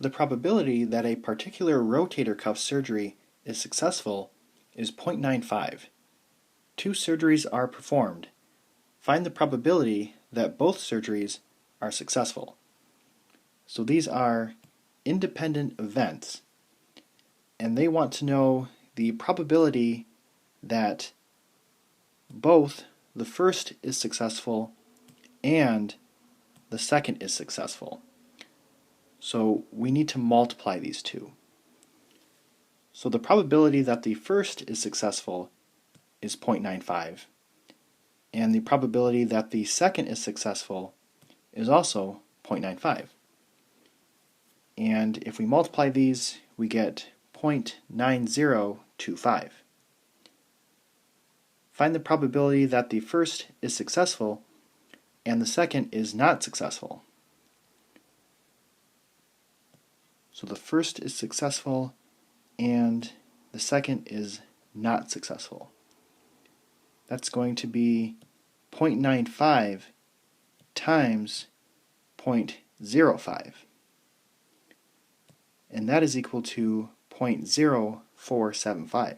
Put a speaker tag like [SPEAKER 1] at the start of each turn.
[SPEAKER 1] The probability that a particular rotator cuff surgery is successful is 0.95. Two surgeries are performed. Find the probability that both surgeries are successful. So these are independent events, and they want to know the probability that both the first is successful and the second is successful. So we need to multiply these two. So the probability that the first is successful is 0.95, and the probability that the second is successful is also 0.95. And if we multiply these, we get 0.9025. Find the probability that the first is successful and the second is not successful. So the first is successful and the second is not successful. That's going to be 0.95 times 0.05. And that is equal to 0.0475.